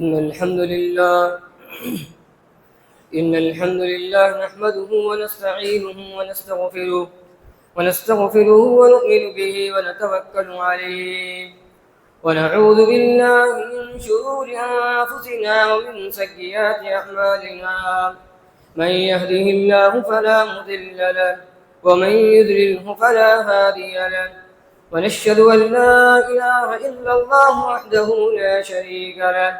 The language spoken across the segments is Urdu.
إن الحمد لله إن الحمد لله نحمده ونستعينه ونستغفره ونؤمن به ونتوكل عليه ونعوذ بالله من شرور أنفسنا ومن سيئات أعمالنا من يهده الله فلا مضل له ومن يضلله فلا هادي له ونشهد أن لا إله إلا الله وحده لا شريك له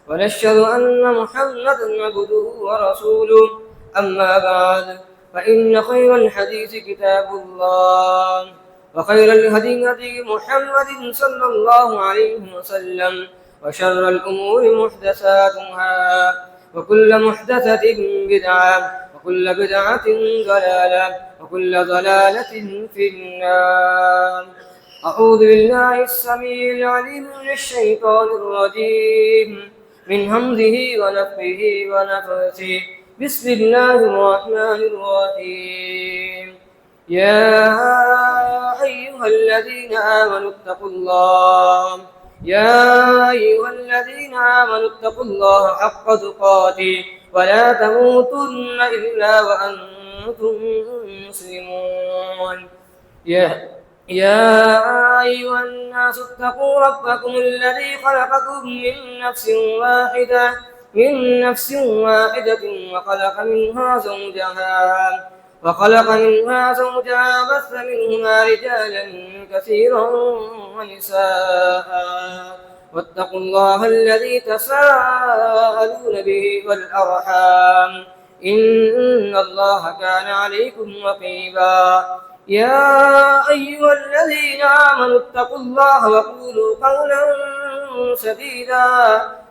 ونشهد أن محمدا عبده ورسوله أما بعد فإن خير الحديث كتاب الله وخير الهدي هدي محمد صلى الله عليه وسلم وشر الأمور محدثاتها وكل محدثة بدعة وكل بدعة ضلالة وكل ضلالة في النار. أعوذ بالله السميع العليم من الشيطان الرجيم من همزه ونفخه ونفثه. بسم الله الرحمن الرحيم. يا أيها الذين آمنوا اتقوا الله حق تقاته ولا تموتن إلا وأنتم مسلمون. يا أيها الناس اتقوا ربكم الذي خلقكم من نفس واحدة وخلق منها زوجها بث منهما رجالا كثيرا ونساء واتقوا الله الذي تساءلون به والأرحام إن الله كان عليكم رقيبا. يا أيها الذين آمنوا اتقوا الله وقولوا قولا سديدا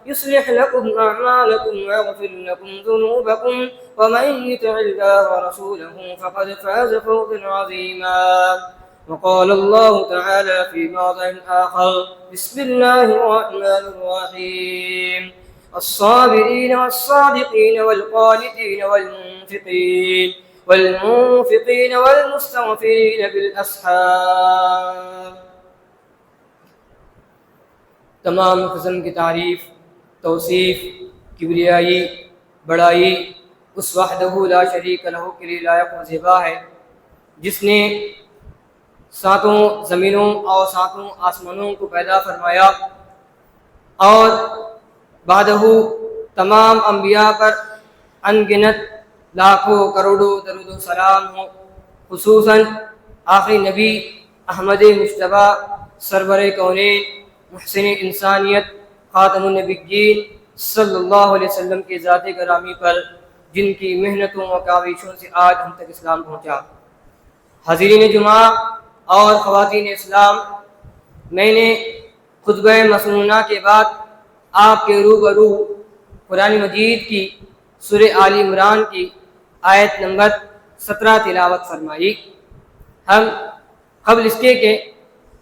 يصلح لكم أعمالكم ويغفر لكم ذنوبكم ومن يطع الله ورسوله فقد فاز فوزا عظيما. وقال الله تعالى في موضع آخر: بسم الله الرحمن الرحيم. الصابرين والصادقين والقانتين والمنفقين والمستغفرين بالأسحار. تمام قسم کی تعریف، توصیف، کبریائی، بڑائی اس وحدہ لا شریک لہ کے لیے لائق و زیبا ہے، جس نے ساتوں زمینوں اور ساتوں آسمانوں کو پیدا فرمایا اور بعدہ تمام انبیاء پر انگنت لاکھوں کروڑوں درود و سلام ہو، خصوصاً آخری نبی احمد مصطفیٰ سرور کونین محسن انسانیت خاتم النبیین صلی اللہ علیہ وسلم کے ذات گرامی پر، جن کی محنتوں و کاوشوں سے آج ہم تک اسلام پہنچا. حاضرین جمعہ اور خواتین اسلام، میں نے خطبہ مسنونہ کے بعد آپ کے روبرو قرآن مجید کی سورہ آل عمران کی آیت نمبر 17 تلاوت فرمائی. ہم قبل اس کے کہ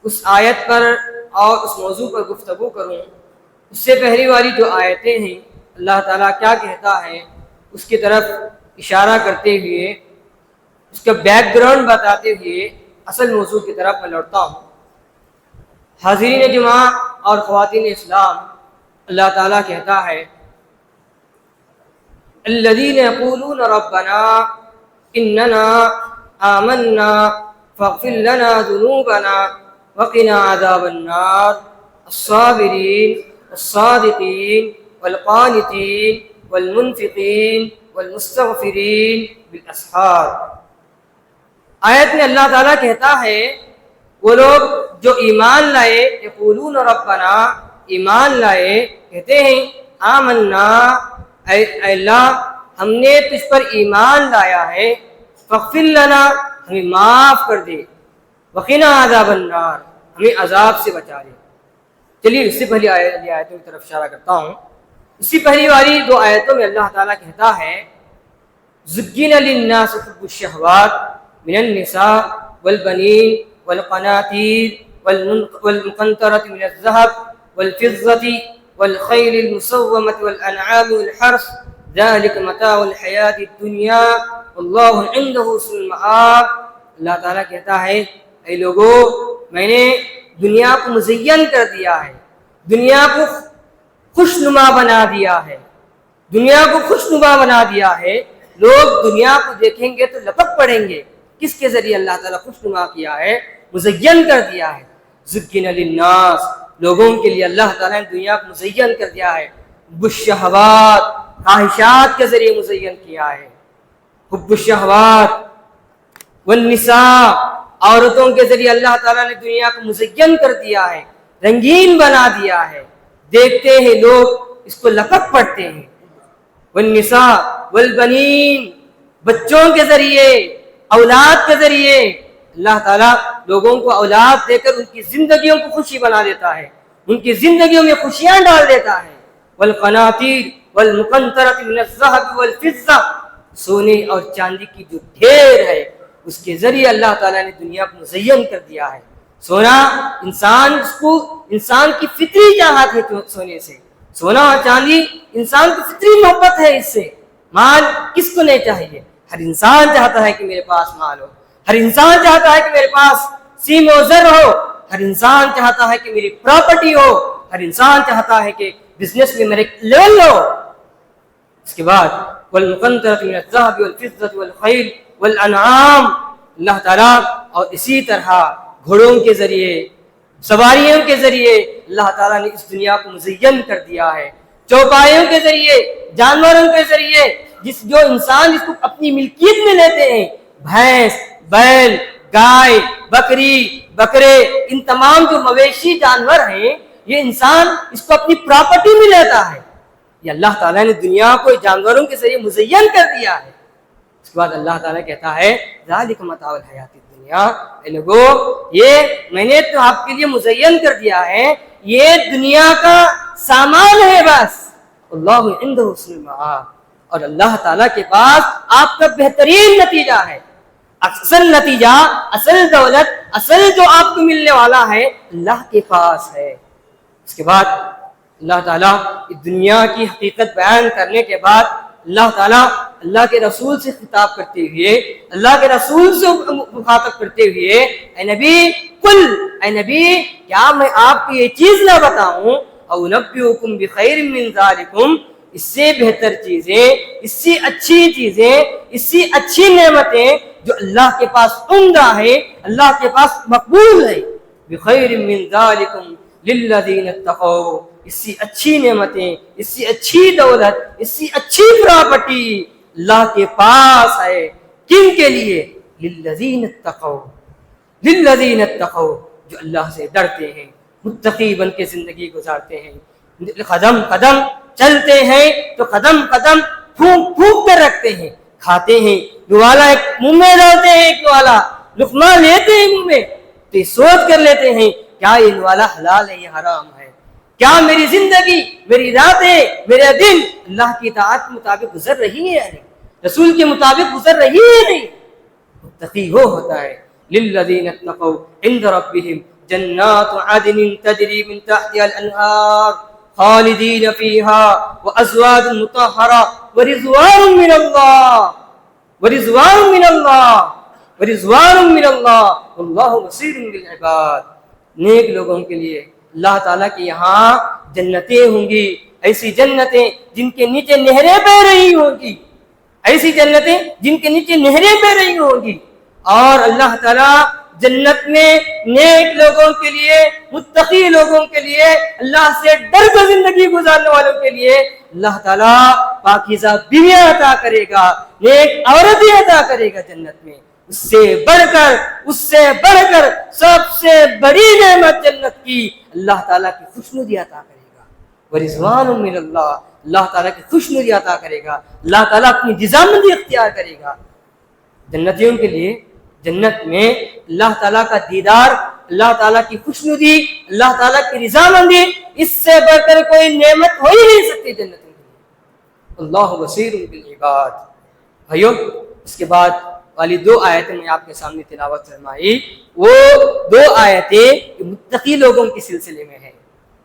اس آیت پر اور اس موضوع پر گفتگو کروں، اس سے پہلی والی جو آیتیں ہیں اللہ تعالیٰ کیا کہتا ہے اس کی طرف اشارہ کرتے ہوئے، اس کا بیک گراؤنڈ بتاتے ہوئے اصل موضوع کی طرف میں لوٹتا ہوں. حاضرین جمعہ اور خواتین اسلام، اللہ تعالیٰ کہتا ہے: الذين يقولون ربنا إننا آمنا فاغفر لنا ذنوبنا وقنا عذاب النار. الصابرين والصادقين والقانتين والمنفقين والمستغفرين بالأسحار. آیت میں اللہ تعالیٰ کہتا ہے وہ لوگ جو ایمان لائے، یقولون ربنا، ایمان لائے، کہتے ہیں آمنا، اے اللہ ہم نے تجھ پر ایمان لایا ہے، فاغفر لنا، ہمیں معاف کر دے، وقنا عذاب النار، ہمیں عذاب سے بچا دے. چلیے اس سے پہلی آیتوں کی طرف اشارہ کرتا ہوں. اسی پہلی والی دو آیتوں میں اللہ تعالیٰ کہتا ہے: زُيِّنَ لِلنَّاسِ حُبُّ الشَّهَوَاتِ مِنَ النِّسَاءِ وَالْبَنِينَ وَالْقَنَاطِيرِ وَالْمُقَنطَرَةِ مِنَ الذَّهَبِ وَالْفِضَّةِ والخيل المسومة والأنعام والحرث ذلك متاع الحیات الدنیا واللہ عنده حسن المآب. اللہ تعالیٰ کہتا ہے اے لوگو، میں نے دنیا کو مزین کر دیا ہے، دنیا کو خوشنما بنا دیا ہے، دنیا کو خوشنما بنا دیا ہے. لوگ دنیا کو دیکھیں گے تو لپک پڑیں گے. کس کے ذریعے اللہ تعالیٰ خوشنما کیا ہے، مزین کر دیا ہے. زُيِّنَ لِلنَّاسِ، لوگوں کے لیے اللہ تعالیٰ نے دنیا کو مزین کر دیا ہے. بالشہوات، خواہشات کے ذریعے مزین کیا ہے. حب الشہوات والنساء، عورتوں کے ذریعے اللہ تعالیٰ نے دنیا کو مزین کر دیا ہے، رنگین بنا دیا ہے. دیکھتے ہیں لوگ اس کو لپک پڑتے ہیں. والنساء والبنین، بچوں کے ذریعے، اولاد کے ذریعے اللہ تعالیٰ لوگوں کو اولاد دے کر ان کی زندگیوں کو خوشی بنا دیتا ہے، ان کی زندگیوں میں خوشیاں ڈال دیتا ہے. والقناطیر والمقنطرۃ من الذهب والفضہ، سونے اور چاندی کی جو ڈھیر ہے اس کے ذریعے اللہ تعالیٰ نے دنیا کو مزین کر دیا ہے. سونا انسان کی فطری چاہت ہے سونے سے. سونا اور چاندی انسان کی فطری محبت ہے اس سے. مال کس کو نہیں چاہیے؟ ہر انسان چاہتا ہے کہ میرے پاس مال ہو، ہر انسان چاہتا ہے کہ میرے پاس سیم و زر ہو، ہر انسان چاہتا ہے کہ میری پراپرٹی ہو، ہر انسان چاہتا ہے کہ بزنس میں میرے لیول ہو. اس کے بعد والمقنطرۃ من الذهب والفضة والخیل والانعام، اللہ تعالیٰ اور اسی طرح گھوڑوں کے ذریعے، سواریوں کے ذریعے اللہ تعالیٰ نے اس دنیا کو مزین کر دیا ہے. چوپایوں کے ذریعے، جانوروں کے ذریعے، جو انسان اس کو اپنی ملکیت میں لیتے ہیں، بھینس، بیل، گائے، بکری، بکرے، ان تمام جو مویشی جانور ہیں یہ انسان اس کو اپنی پراپرٹی میں لیتا ہے. یہ اللہ تعالیٰ نے دنیا کو جانوروں کے ذریعے مزین کر دیا ہے. اس کے بعد اللہ تعالیٰ کہتا ہے ذالک متاع الحیات الدنیا، اے لوگو یہ میں نے تو آپ کے لیے مزین کر دیا ہے، یہ دنیا کا سامان ہے بس. اللہ عنده حسن المآب، اور اللہ تعالیٰ کے پاس آپ کا بہترین نتیجہ ہے. اصل نتیجہ، اصل دولت، اصل جو آپ کو ملنے والا ہے اللہ کے پاس ہے. اس کے بعد اللہ تعالیٰ دنیا کی حقیقت بیان کرنے کے بعد اللہ تعالیٰ اللہ کے رسول سے خطاب کرتے ہوئے، اللہ کے رسول سے مخاطب کرتے ہوئے، اے نبی قل، اے نبی کیا میں آپ کو یہ چیز نہ بتاؤں، او نبئکم بخیر من ذالکم، اس سے بہتر چیزیں، اس سے اچھی چیزیں، اس سے اچھی نعمتیں جو اللہ کے پاس عمدہ ہے، اللہ کے پاس مقبول ہے. بخیر من ذالکم للذین اتقوا، اس سے اچھی نعمتیں، اس سے اچھی دولت، اس سے اچھی پراپرٹی اللہ کے پاس ہے. کن کے لیے؟ للذین اتقوا، للذین اتقوا، جو اللہ سے ڈرتے ہیں، متقی بن کے زندگی گزارتے ہیں. قدم قدم چلتے ہیں تو قدم قدم پھونک پھونک کر رکھتے ہیں، کھاتے ہیں نوالا ایک منہ میں ڈالتے ہیں، ایک نوالا لقمہ لیتے ہیں منہ میں تو یہ سوچ کر لیتے ہیں کیا یہ نوالا حلال ہے یا حرام ہے، کیا میری زندگی، میری راتیں، میرے دن اللہ کی اطاعت کے مطابق گزر رہی ہے یا نہیں، رسول کے مطابق گزر رہی ہے یا نہیں. متقی وہ ہوتا ہے للذین اتقوا عند ربهم جنات عدن تجری من تحتها الانہار خالدین فیہا وازواج مطہرہ ورضوان من اللہ، ورضوان من اللہ، ورضوان من اللہ واللہ بصیر بالعباد. نیک لوگوں کے لیے اللہ تعالیٰ کے یہاں جنتیں ہوں گی، ایسی جنتیں جن کے نیچے نہریں بہ رہی ہوں گی، ایسی جنتیں جن کے نیچے نہریں بہ رہی ہوں گی. اور اللہ تعالیٰ جنت میں نیک لوگوں کے لیے، متقی لوگوں کے لیے، اللہ سے ڈر کر زندگی گزارنے والوں کے لیے اللہ تعالیٰ پاکیزہ بیویاں عطا کرے گا، نیک عورتیں عطا کرے گا جنت میں. اس سے بڑھ کر سب سے بڑی نعمت جنت کی اللہ تعالیٰ کی خوشنودی عطا کرے گا. ورضوان من اللہ، اللہ تعالیٰ کی خوشنودی عطا کرے گا، اللہ تعالیٰ اپنی رضامندی اختیار کرے گا. جنتیوں کے لیے جنت میں اللہ تعالیٰ کا دیدار، اللہ تعالیٰ کی خوشنودی، اللہ تعالیٰ کی رضامندی، اس سے بڑھ کر کوئی نعمت ہو ہی نہیں سکتی جنتوں کے لیے. اللہ بصیر بالعباد. بھائیو، اس کے بعد والی دو آیتیں میں آپ کے سامنے تلاوت فرمائی، وہ دو آیتیں متقی لوگوں کے سلسلے میں ہیں،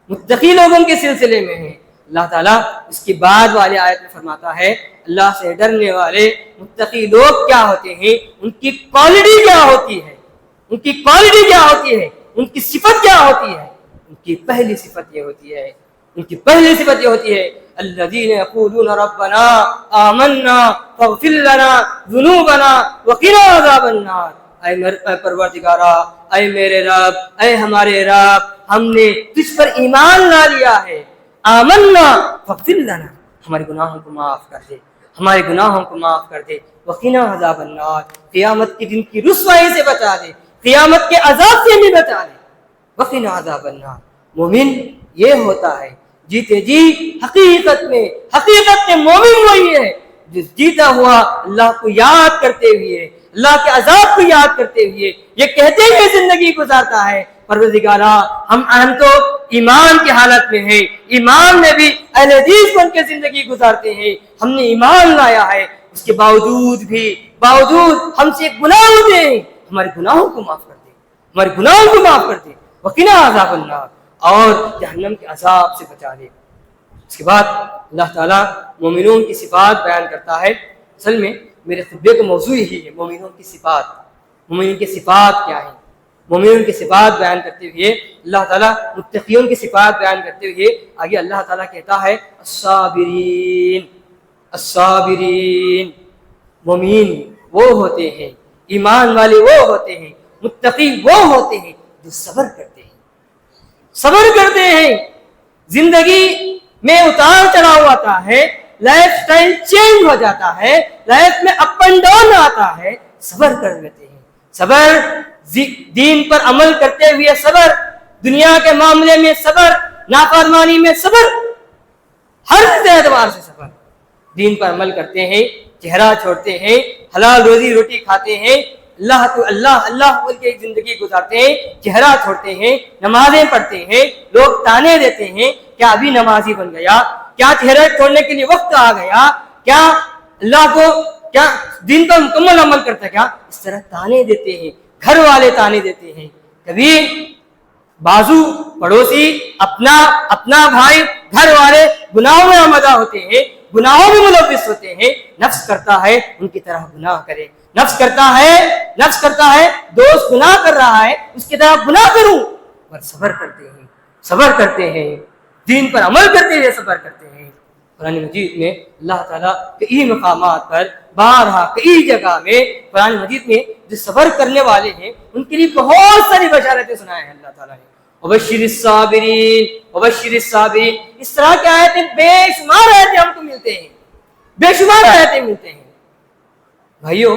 متقی لوگوں کے سلسلے میں ہیں. اللہ تعالیٰ اس کی بعد والی آیت میں فرماتا ہے اللہ سے ڈرنے والے متقی لوگ کیا ہوتے ہیں، ان کی کوالٹی کیا ہوتی ہے، ان کی کوالٹی کیا ہوتی ہے، ان کی صفت کیا ہوتی ہے. ان کی پہلی صفت یہ ہوتی ہے ان کی پہلی صفت یہ ہوتی ہے الذین یقولون ربنا آمنا فاغفر لنا ذنوبنا وقنا عذاب النار، اے پروردگارا، اے میرے رب، اے ہمارے رب، ہم نے تجھ پر ایمان لا لیا ہے، آمنا فاغفر لنا، ہمارے گناہوں کو معاف کر دے، ہمارے گناہوں کو معاف کر دے، وقنا عذاب النار، قیامت کے دن کی رسوائی سے بچا دے، قیامت کے عذاب سے بھی بچا دے، وقنا عذاب النار۔ مومن یہ ہوتا ہے جیتے جی حقیقت میں مومن وہی ہے جو جیتا ہوا اللہ کو یاد کرتے ہوئے، اللہ کے عذاب کو یاد کرتے ہوئے، یہ کہتے ہوئے زندگی گزارتا ہے پروردگارا ہم تو ایمان کی حالت میں ہیں، ایمان میں بھی اہل حدیث بن کے زندگی گزارتے ہیں، ہم نے ایمان لایا ہے، اس کے باوجود ہم سے گناہ ہوتے ہیں، ہمارے گناہوں کو معاف کر دے، ہمارے گناہوں کو معاف کر دے، وقنا عذاب النار، اور جہنم کے عذاب سے بچا دے۔ اس کے بعد اللہ تعالیٰ مومنون کی صفات بیان کرتا ہے۔ اصل میں میرے خطبے کا موضوع یہی ہے، مومنون کی صفات، مومنون کی صفات کیا ہیں۔ مومنون کی صفات بیان کرتے ہوئے اللہ تعالیٰ متقیوں کی صفات بیان کرتے ہوئے آگے اللہ تعالیٰ کہتا ہے الصابرین، الصابرین، مومن وہ ہوتے ہیں، ایمان والے وہ ہوتے ہیں، متقی وہ ہوتے ہیں جو صبر کرتے ہیں، صبر کرتے ہیں۔ زندگی میں اتار چڑھاؤ آتا ہے، لائف سٹائل چینج ہو جاتا ہے، لائف میں اپ اینڈ ڈاؤن آتا ہے، صبر کر لیتے ہیں۔ صبر دین پر عمل کرتے ہوئے صبر، دنیا کے معاملے میں صبر، نافرمانی میں صبر، ہر اعتبار سے صبر۔ دین پر عمل کرتے ہیں، چہرہ چھوڑتے ہیں، حلال روزی روٹی کھاتے ہیں، اللہ بول کے زندگی گزارتے ہیں، چہرہ چھوڑتے ہیں، نمازیں پڑھتے ہیں، لوگ تانے دیتے ہیں کیا ابھی نمازی بن گیا، کیا چہرہ چھوڑنے کے لیے وقت آ گیا، کیا اللہ کو کیا دین پر مکمل عمل کرتا کیا، اس طرح تانے دیتے ہیں، گھر والے تانے دیتے ہیں، کبھی بازو پڑوسی اپنا بھائی گھر والے گناہوں میں آمدہ ہوتے ہیں، گناہوں میں ملوث ہوتے ہیں، نفس کرتا ہے ان کی طرح گناہ کرے، نفس کرتا ہے دوست گناہ کر رہا ہے اس کی طرح گناہ کروں، پر صبر کرتے ہیں دین پر عمل کرتے ہوئے صبر کرتے ہیں۔ قرآن مجید میں اللہ تعالیٰ کئی مقامات پر بارہا کئی جگہ میں قرآن مجید میں جو صبر کرنے والے ہیں ان کے لیے بہت ساری بشارتیں سنائے ہیں اللہ تعالیٰ نے۔ وبشر الصابرین، اس طرح کی آیتیں بے شمار آیتیں ہم کو ملتے ہیں، بے شمار آیتیں ملتے ہیں۔ بھائیو،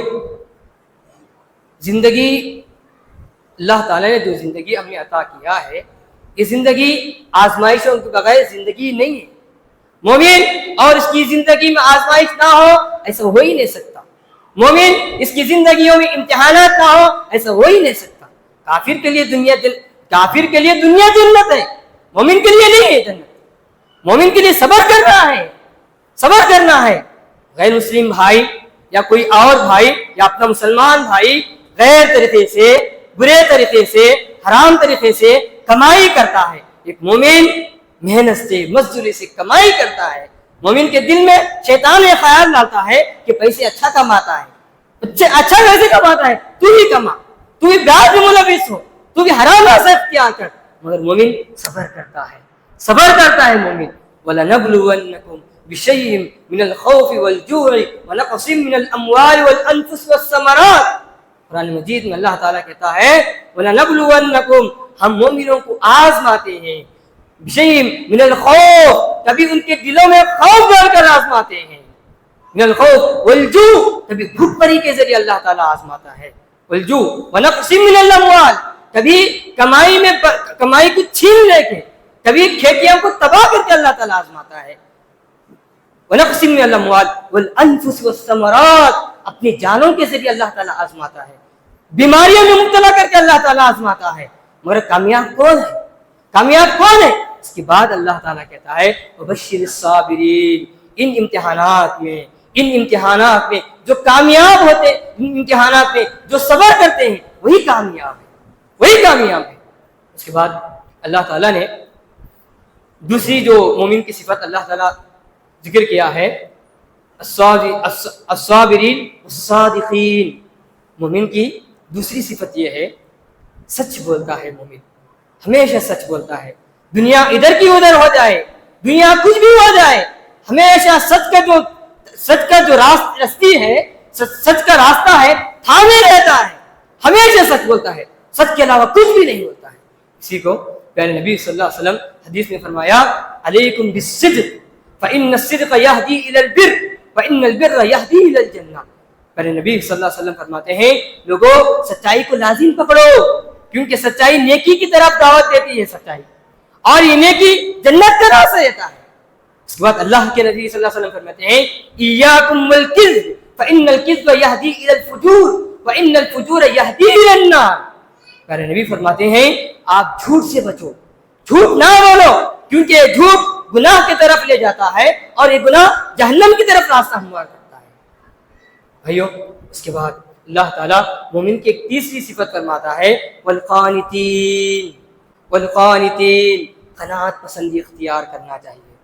زندگی اللہ تعالیٰ نے جو زندگی ہمیں عطا کیا ہے، یہ زندگی آزمائشوں کے بغیر زندگی نہیں ہے۔ مومن اور اس کی زندگی میں آزمائش نہ ہو ایسا ہو ہی نہیں سکتا، مومن اس کی زندگیوں میں امتحانات نہ ہو ایسا ہو ہی نہیں سکتا۔ کافر کے لیے دنیا جنت ہے، مومن کے لیے نہیں ہے جنت۔ مومن کے لیے صبر کرنا ہے۔ غیر مسلم بھائی یا کوئی اور بھائی یا اپنا مسلمان بھائی غیر طریقے سے، برے طریقے سے، حرام طریقے سے کمائی کرتا ہے، ایک مومن محنت سے، مزدوری سے کمائی کرتا ہے۔ مومن کے دل میں شیطان یہ خیال لاتا ہے کہ پیسے اچھا کماتا ہے، اچھا پیسے کماتا ہے، تو ہی کما، تو ہی بیاج میں ملوث ہو، تو بھی حرام حسد کیا کر، مگر مومن صبر کرتا ہے مومن۔ وَلَنَبْلُوَنَّكُمْ بِشَيْءٍ مِنَ الْخَوْفِ وَالْجُوعِ وَنَقْصٍ مِنَ الْأَمْوَالِ وَالْأَنفُسِ وَالثَّمَرَاتِ۔ قرآن مجید میں اللہ تعالیٰ کہتا ہے وَلَنَبْلُوَنَّكُمْ، ہم مومنوں کو آزماتے ہیں، بِشَيْءٍ مِنَ الْخَوْفِ، کبھی ان کے دلوں میں خوف ڈال کر آزماتے ہیں، من الخوف والجوع، کبھی بھوک مری کے ذریعے اللہ تعالیٰ آزماتا ہے، والجوع ونقص من الاموال، کبھی کمائی کو چھین لے کے، کبھی کھیتیوں کو تباہ کر کے اللہ تعالیٰ آزماتا ہے، ونقص من الاموال والانفس والثمرات، اپنی جانوں کے ذریعے اللہ تعالیٰ آزماتا ہے، بیماریوں میں مبتلا کر کے اللہ تعالیٰ آزماتا ہے، مگر کامیاب کون ہے؟ اس کے بعد اللہ تعالیٰ کہتا ہے وبشر الصابرین، ان امتحانات میں جو کامیاب ہوتے ہیں، ان امتحانات میں جو صبر کرتے ہیں وہی کامیاب ہے۔ اس کے بعد اللہ تعالیٰ نے دوسری جو مومن کی صفت اللہ تعالیٰ ذکر کیا ہے الصابرین الصادقین، مومن کی دوسری صفت یہ ہے سچ بولتا ہے مومن، ہمیشہ سچ بولتا ہے، دنیا ادھر کی ادھر ہو جائے، دنیا کچھ بھی ہو جائے، ہمیشہ سچ کا جو راستی ہے، سچ کا راستہ ہے، تھامے رہتا ہے، ہمیشہ سچ بولتا ہے، سچ کے علاوہ کچھ بھی نہیں ہوتا ہے۔ اسی کو پیارے نبی صلی اللہ علیہ وسلم حدیث میں فرمایا، علیکم بالصدق فإن الصدق يهدي إلى البر وإن البر يهدي إلى الجنة۔ پیارے نبی صلی اللہ علیہ وسلم فرماتے ہیں، لوگوں سچائی کو لازم پکڑو، کیونکہ سچائی نیکی کی طرف دعوت دیتی ہے سچائی، اور یہ نیکی جنت کا راستہ دیتا ہے۔ اس کے بعد اللہ کے نبی صلی اللہ علیہ وسلم فرماتے ہیں، ایاکم والکذب فإن الکذب يهدي إلى الفجور وإن الفجور يهدي إلى النار۔ پیارے نبی فرماتے ہیں آپ جھوٹ سے بچو، جھوٹ نہ بولو، کیونکہ جھوٹ گناہ کی طرف لے جاتا ہے اور یہ گناہ جہنم کی طرف راستہ ہموار کرتا ہے۔ بھائیو، اس کے بعد اللہ تعالیٰ مومن کی ایک تیسری صفت فرماتا ہے، والقانتین، والقانتین، قناعت پسندی اختیار کرنا چاہیے۔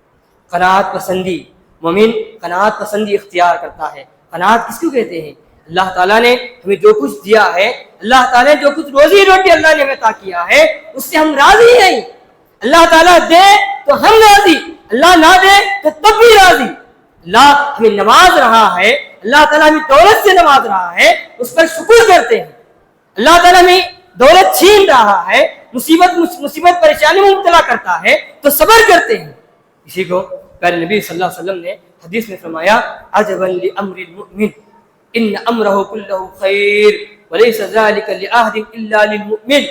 قناعت پسندی، مومن قناعت پسندی اختیار کرتا ہے۔ قناعت کس کو کہتے ہیں؟ اللہ تعالیٰ نے ہمیں جو کچھ دیا ہے، اللہ تعالیٰ نے جو کچھ روزی روٹی اللہ نے عطا کیا ہے، اس سے ہم راضی ہیں۔ اللہ تعالیٰ دے تو ہم راضی، اللہ نہ دے تو تب بھی راضی۔ اللہ ہمیں نواز رہا ہے، اللہ تعالیٰ ہمیں دولت سے نواز رہا ہے، اس پر شکر کرتے ہیں۔ اللہ تعالیٰ ہمیں دولت چھین رہا ہے، مصیبت پریشانی میں مبتلا کرتا ہے تو صبر کرتے ہیں۔ اسی کو پیارے نبی صلی اللہ علیہ وسلم نے حدیث میں فرمایا، عجبا لامر المؤمن ان امرہ کلہ خیر وليس ذلك لأحد الا للمؤمن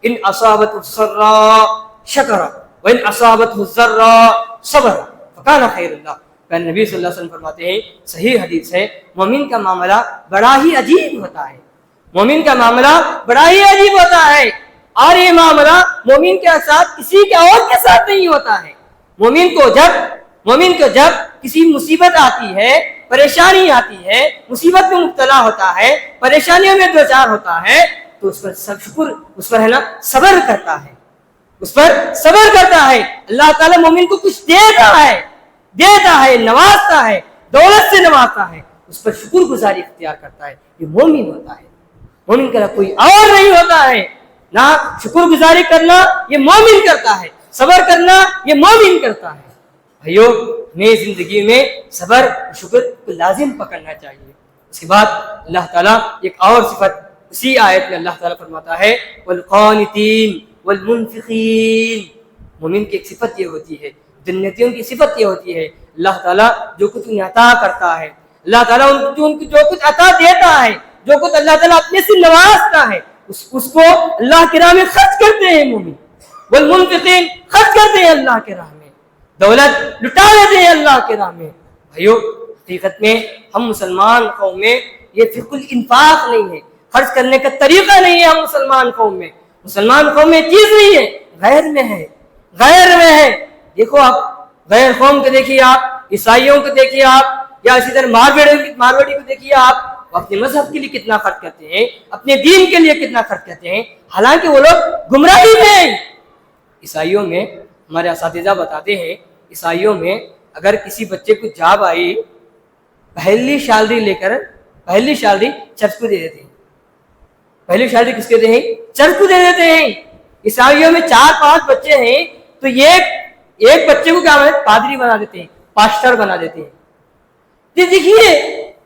ان اصابته السراء شکر وان اصابته الضراء صبر فكان خیر اللہ۔ پیارے نبی صلی اللہ علیہ وسلم فرماتے ہیں، صحیح حدیث ہے، مومن کا معاملہ بڑا ہی عجیب ہوتا ہے، مومن کا معاملہ بڑا ہی عجیب ہوتا ہے، اور یہ معاملہ مومن کے ساتھ کسی کے اور کے ساتھ نہیں ہوتا ہے۔ مومن کو جب کسی مصیبت آتی ہے، پریشانی آتی ہے، مصیبت میں مبتلا ہوتا ہے، پریشانیوں میں دوچار ہوتا ہے، تو اس پر اس پر ہے نا صبر کرتا ہے، اس پر صبر کرتا ہے۔ اللہ تعالیٰ مومن کو کچھ دیتا ہے، نوازتا ہے، دولت سے نوازتا ہے، اس پر شکر گزاری اختیار کرتا ہے، یہ مومن ہوتا ہے۔ مومن کا کوئی اور نہیں ہوتا ہے، نہ شکر گزاری کرنا یہ مومن کرتا ہے، صبر کرنا یہ مومن کرتا ہے۔ بھائیو، ہمیں زندگی میں صبر شکر کو لازم پکڑنا چاہیے۔ اس کے بعد اللہ تعالیٰ ایک اور صفت اسی آیت میں اللہ تعالیٰ فرماتا ہے، والقانتین والمنفقین۔ مومن کی ایک صفت یہ ہوتی ہے، جنتیوں کی صفت یہ ہوتی ہے، اللہ تعالیٰ جو کچھ انہیں عطا کرتا ہے، اللہ تعالیٰ جو کچھ عطا دیتا ہے، جو کچھ اللہ تعالیٰ اپنے سے نوازتا ہے، اس کو اللہ کی راہ میں خرچ کرتے ہیں مومن۔ والمنفقین، خرچ کرتے ہیں اللہ کی راہ میں، دولت لٹا لیتے ہیں اللہ کے راہ میں۔ بھائیو، حقیقت میں ہم مسلمان قوم میں یہ فقہ الانفاق نہیں ہے، خرچ کرنے کا طریقہ نہیں ہے۔ ہم مسلمان قوم میں چیز نہیں ہے، غیر میں ہے۔ دیکھو آپ غیر قوم کو دیکھیے، آپ عیسائیوں کو دیکھیے، آپ یا اسی طرح ماروڑی کو دیکھیے، آپ اپنے مذہب کے لیے کتنا خرچ کرتے ہیں، اپنے دین کے لیے کتنا خرچ کرتے ہیں، حالانکہ وہ لوگ گمراہی میں ہیں۔ عیسائیوں میں ہمارے اساتذہ بتاتے ہیں، عیسائیوں میں اگر کسی بچے کو جاب آئی، پہلی سیلری چرچ کو دے دیتے ہیں۔ پہلی سیلری کس کو دیتے ہیں؟ چرچ کو دے دیتے ہیں۔ عیسائیوں میں 4-5 بچے ہیں تو ایک بچے کو کیا پادری بنا دیتے ہیں، پاسٹر بنا دیتے ہیں۔ یہ دیکھیے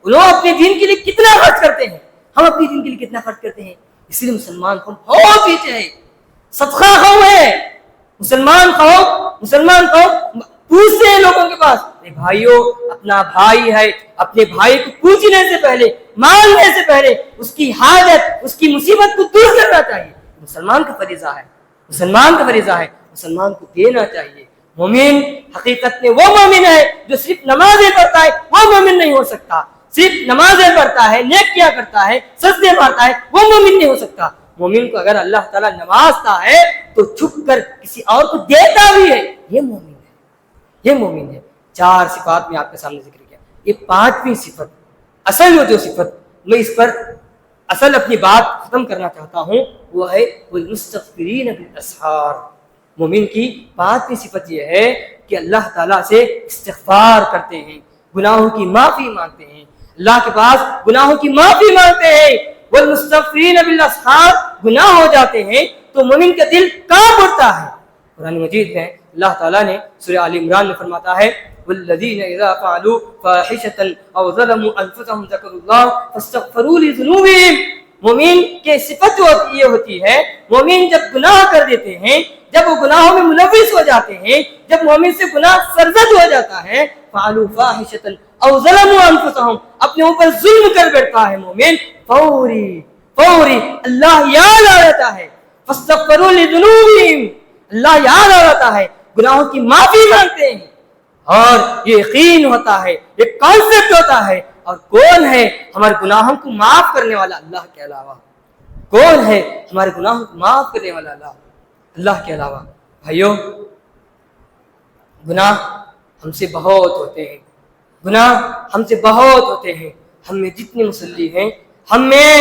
لوگ اپنے دین کے لیے کتنا خرچ کرتے ہیں، ہم اپنے دین کے لیے کتنا خرچ کرتے ہیں۔ اس لیے مسلمان قوم بہت پیچھے ہے، صدقہ قوم ہے۔ مسلمان قوم پوچھتے ہیں لوگوں کے پاس، بھائیو اپنا بھائی ہے، اپنے بھائی کو پوچھنے سے پہلے، مانگنے سے پہلے اس کی حاجت، اس کی مصیبت کو دور کرنا چاہیے۔ مسلمان کا فریضہ ہے، مسلمان کو دینا چاہیے۔ مومن حقیقت میں وہ مومن ہے جو صرف نمازیں پڑھتا ہے، وہ مومن نہیں ہو سکتا۔ صرف نمازیں پڑھتا ہے، نیکیاں کرتا ہے، سجدے مارتا ہے، وہ مومن نہیں ہو سکتا۔ مومن کو اگر اللہ تعالیٰ نوازتا ہے تو چھپ کر کسی اور کو دیتا بھی ہے، یہ مومن ہے۔ 4 صفات میں آپ کے سامنے ذکر کیا، یہ 5ویں صفت، اصل جو صفت میں اس پر اصل اپنی بات ختم کرنا چاہتا ہوں، وہ ہے والمستغفرین بالاسحار۔ مومن کی 5ویں صفت یہ ہے کہ اللہ تعالیٰ سے استغفار کرتے ہیں، گناہوں کی معافی مانگتے ہیں، اللہ کے پاس گناہوں کی معافی مانگتے ہیں۔ والمستغفرین بالاسحار، گناہ ہو جاتے ہیں تو مومن کا دل کانپ اٹھتا ہے۔ قرآن مجید میں اللہ تعالیٰ نے سورہ آل عمران میں فرماتا ہے والذین اذا فعلوا فاحشۃ او ظلموا انفسهم ذکروا اللہ فاستغفروا لذنوبهم. مومن کی صفت یہ ہوتی ہے، مومن جب گناہ کر دیتے ہیں، جب وہ گناہوں میں ملوث ہو جاتے ہیں، جب مومن سے گناہ سرزد ہو جاتا ہے، فعلوا فاحشۃ او ظلموا انفسهم، اپنے اوپر ظلم کر بیٹھتا ہے مومن، فوری اللہ یاد آ جاتا ہے، فاستغفروا لذنوبهم، اللہ یاد آ جاتا ہے، گناہوں کی معافی مانگتے ہیں. اور یہ یقین ہوتا ہے، یہ کانسیپٹ ہوتا ہے. اور کون ہے ہمارے گناہوں کو معاف کرنے والا اللہ کے علاوہ؟ کون ہے ہمارے گناہوں کو معاف کرنے والا اللہ کے علاوہ؟ بھائیو، گناہ ہم سے بہت ہوتے ہیں، گناہ ہم سے بہت ہوتے ہیں. ہم میں جتنے مصلی ہیں، ہم میں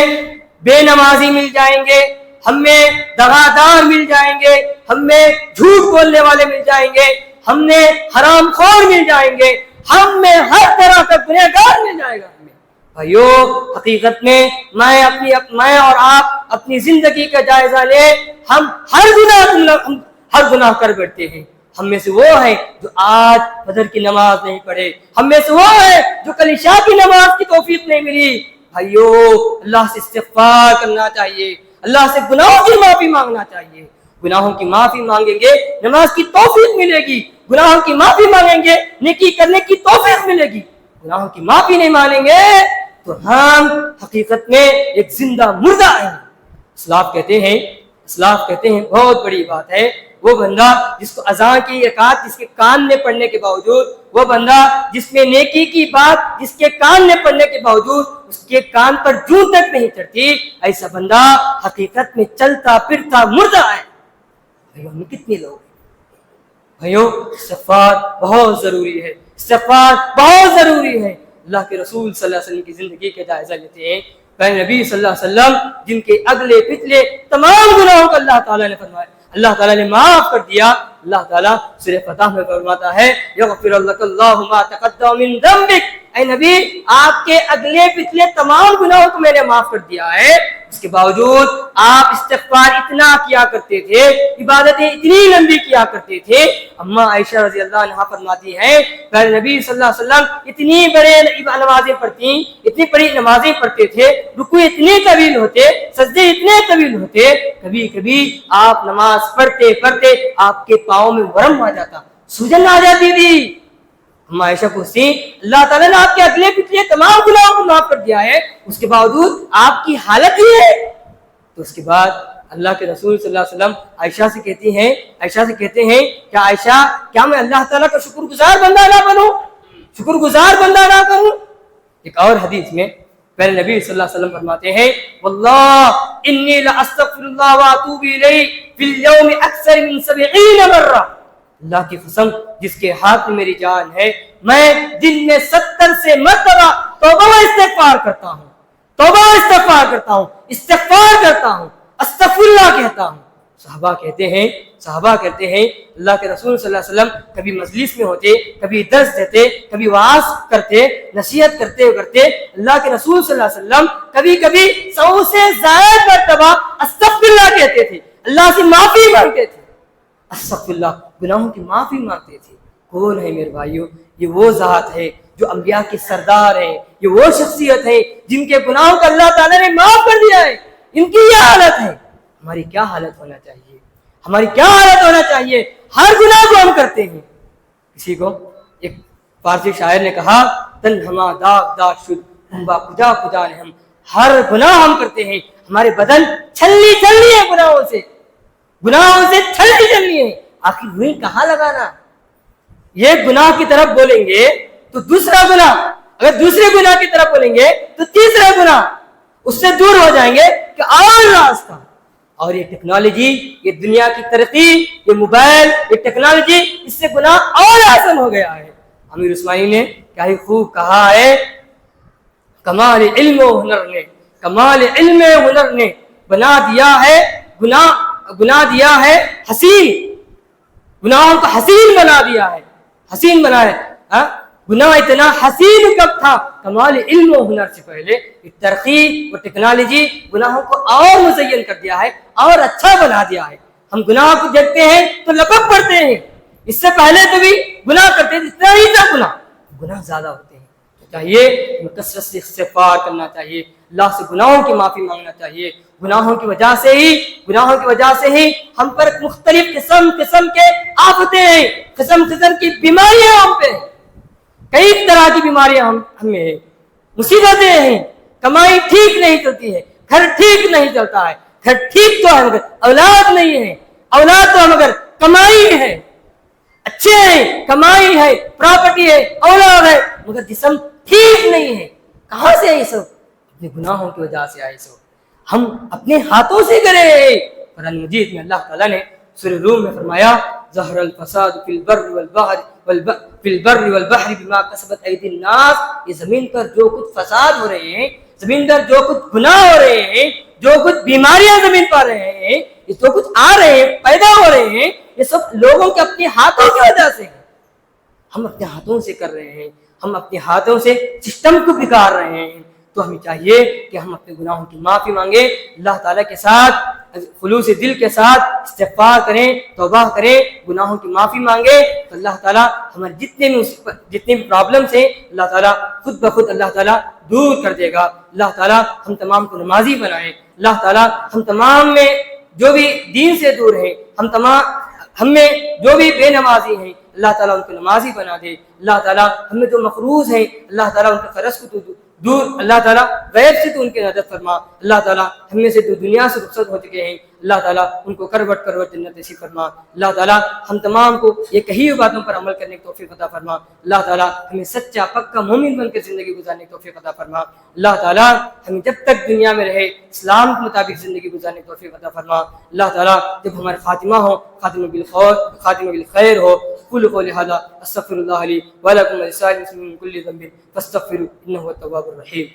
بے نمازی مل جائیں گے، ہم میں دغادار مل جائیں گے، ہم میں جھوٹ بولنے والے مل جائیں گے، ہم میں حرام خور مل جائیں گے، ہم میں ہر طرح کا گنہگار مل جائے گا. بھائیو، حقیقت میں میں اور آپ اپنی زندگی کا جائزہ لیں. ہم ہر گناہ کر بیٹھتے ہیں. ہم میں سے وہ ہیں جو آج فجر کی نماز نہیں پڑھے، ہم میں سے وہ ہیں جو کل عشاء کی نماز کی توفیق نہیں ملی. بھائیو، اللہ سے استغفار کرنا چاہیے، اللہ سے گناہوں کی معافی مانگنا چاہیے. گناہوں کی معافی مانگیں گے نماز کی توفیق ملے گی، گناہوں کی معافی مانگیں گے نیکی کرنے کی توفیق ملے گی. گناہوں کی معافی نہیں مانیں گے تو ہم حقیقت میں ایک زندہ مردہ ہیں. اسلاف کہتے ہیں بہت بڑی بات ہے وہ بندہ جس کو اذان کی رکعت جس کے کان میں پڑھنے کے باوجود، وہ بندہ جس میں نیکی کی بات جس کے کان میں پڑھنے کے باوجود اس کے کان پر جوں تک نہیں چڑھتی، ایسا بندہ حقیقت میں چلتا پھرتا مردہ ہے. ہم میں کتنے لوگ ہیں؟ بھائیو، استغفار بہت ضروری ہے، استغفار بہت ضروری ہے. اللہ کے رسول صلی اللہ علیہ وسلم کی زندگی کا جائزہ لیتے ہیں. پہلے نبی صلی اللہ علیہ وسلم جن کے اگلے پچھلے تمام گناہوں کو اللہ تعالیٰ نے فرمایا، اللہ تعالیٰ نے معاف کر دیا. اللہ تعالیٰ سورہ فتح میں فرماتا ہے یغفر لک اللہ ما تقدم من ذنبک، اے نبی آپ کے اگلے پچھلے تمام گناہوں کو میں نے معاف کر دیا ہے. اس کے باوجود آپ استغفار اتنا کیا کرتے تھے، عبادتیں اتنی لمبی کیا کرتے تھے. اما عائشہ رضی اللہ عنہا فرماتی ہیں پہلے نبی صلی اللہ علیہ وسلم اتنی بڑے نمازیں پڑھتی، اتنی بڑی نمازیں پڑھتے تھے، رکوع اتنے طویل ہوتے، سجدے اتنے طویل ہوتے، کبھی کبھی آپ نماز پڑھتے پڑھتے آپ کے پاؤں میں ورم آ جاتا، سوجن آ جاتی تھی. ہم عائشہ پوچھتی اللہ تعالیٰ نے آپ کے اگلے پچھلے تمام گناہوں کو معاف کر دیا ہے، اس کے باوجود آپ کی حالت یہ ہے. تو اس کے بعد اللہ کے رسول صلی اللہ علیہ وسلم عائشہ سے کہتے ہیں کہ عائشہ کیا میں اللہ تعالیٰ کا شکر گزار بندہ نہ بنوں، شکر گزار بندہ نہ کروں؟ ایک اور حدیث میں پہلے نبی صلی اللہ علیہ وسلم فرماتے ہیں واللہ انی لاستغفر اللہ واتوب الیہ فی اليوم اکثر من 70 مرہ، اللہ کی قسم جس کے ہاتھ میں میری جان ہے، میں دن میں 70 سے مرتبہ توبہ و استغفار کرتا ہوں، استغفار کرتا ہوں، استغفر اللہ کہتا ہوں. صحابہ کہتے ہیں اللہ کے رسول صلی اللہ علیہ وسلم کبھی مجلس میں ہوتے، کبھی درس دیتے، کبھی وعظ کرتے، نصیحت کرتے اللہ کے رسول صلی اللہ علیہ وسلم کبھی کبھی 100 سے زائد مرتبہ استغفر اللہ کہتے تھے، اللہ سے معافی مانگتے تھے، استغفر اللہ، گناہوں کی معافی مانگتے تھے. کون ہے میرے بھائیو؟ یہ وہ ذات ہے جو انبیاء کے سردار ہیں، یہ وہ شخصیت ہے جن کے گناہوں کو اللہ تعالیٰ نے معاف کر دیا ہے. ان کی یہ حالت ہے، ہماری کیا حالت ہونا چاہیے؟ ہر گناہ کو ہم کرتے ہیں. کسی کو ایک فارسی شاعر نے کہا تن ہما داغ داغ شد ہمبا کجا کجا نے، ہم ہر گناہ ہم کرتے ہیں، ہمارے بدن چھلنی ہے گناہوں سے چھلنی ہے. آخر روئی کہاں لگانا؟ یہ گناہ کی طرف بولیں گے تو دوسرا گناہ، اگر دوسرے گناہ کی طرف بولیں گے تو تیسرا گناہ، اس سے دور ہو جائیں گے کہ اور راستہ. اور یہ ٹیکنالوجی، یہ دنیا کی ترقی، یہ موبائل، یہ ٹیکنالوجی، اس سے گناہ اور آسان ہو گیا ہے. امیر عثمانی نے کیا ہی خوب کہا ہے، کمال علم و ہنر نے بنا دیا ہے حسین، گناہوں کو حسین بنا ہے. گناہ اتنا حسین کب تھا؟ کمال علم و ہنر سے پہلے. ترقی و ٹیکنالوجی گناہوں کو اور مزین کر دیا ہے، اور اچھا بنا دیا ہے. ہم گناہ کو دیکھتے ہیں تو لپک پڑتے ہیں، اس سے پہلے تو بھی گناہ کرتے تھے، اتنا ہی تھا گناہ زیادہ ہوتے ہیں، تو چاہیے ہمیں کثرت سے استغفار کرنا چاہیے، اللہ سے گناہوں کی معافی مانگنا چاہیے۔ گناہوں کی وجہ سے ہی ہم پر مختلف قسم کے آفتیں ہیں، قسم کی بیماریاں ہم پہ ہیں، کئی طرح کی بیماریاں ہمیں ہیں، مصیبتیں ہیں، کمائی ٹھیک نہیں چلتی ہے، گھر ٹھیک نہیں چلتا ہے، گھر ٹھیک تو ہے مگر اولاد نہیں ہے، اولاد تو ہے مگر کمائی ہے، اچھے ہیں، کمائی ہے، پراپرٹی ہے، اولاد ہے، مگر جسم ٹھیک نہیں ہے۔ کہاں سے آئی سب؟ اپنے گناہوں کی وجہ سے آئی سب، ہم اپنے ہاتھوں سے کرے۔ قرآن مجید میں اللہ تعالیٰ نے سورہ روم میں فرمایا ظہر الفساد فی البر والبحر بما کسبت ایدی الناس، یہ زمین پر جو کچھ فساد ہو رہے ہیں، زمین پر جو کچھ گناہ ہو رہے ہیں، جو کچھ بیماریاں زمین پر رہے ہیں، یہ جو کچھ آ رہے ہیں، پیدا ہو رہے ہیں، یہ سب لوگوں کے اپنے ہاتھوں کی وجہ سے ہیں۔ ہم اپنے ہاتھوں سے کر رہے ہیں، ہم اپنے ہاتھوں سے سسٹم کو بگاڑ رہے ہیں، تو ہمیں چاہیے کہ ہم اپنے گناہوں کی معافی مانگیں، اللہ تعالیٰ کے ساتھ خلوص دل کے ساتھ استغفار کریں، توبہ کریں، گناہوں کی معافی مانگیں، تو اللہ تعالیٰ ہمارے جتنے بھی پرابلمس ہیں اللہ تعالیٰ خود بخود اللہ تعالیٰ دور کر دے گا۔ اللہ تعالیٰ ہم تمام کو نمازی بنائیں، اللہ تعالیٰ ہم تمام میں جو بھی دین سے دور ہیں، ہم میں جو بھی بے نمازی ہیں، اللہ تعالیٰ ان کو نمازی بنا دے۔ اللہ تعالیٰ ہم میں جو مقروض ہیں، اللہ تعالیٰ ان کے قرض کو دور، اللہ تعالیٰ غیب سے تو ان کے نجات فرما۔ اللہ تعالیٰ ہم میں سے جو دنیا سے رخصت ہو چکے ہیں، اللہ تعالیٰ ان کو کروٹ جنت نصیب فرما۔ اللہ تعالیٰ ہم تمام کو یہ کہی ہوئی باتوں پر عمل کرنے کی توفیق عطا فرما۔ اللہ تعالیٰ ہمیں سچا پکا مومن بن کے زندگی گزارنے کی توفیق عطا فرما۔ اللہ تعالیٰ ہمیں جب تک دنیا میں رہے اسلام کے مطابق زندگی گزارنے کی توفیق عطا فرما۔ اللہ تعالیٰ جب ہمارا خاتمہ ہو خاتمہ بالخیر ہو۔ قولوا قولي هذا استغفر الله لي ولكم ولسائر المسلمين من كل ذنب فاستغفروه انه هو التواب الرحيم۔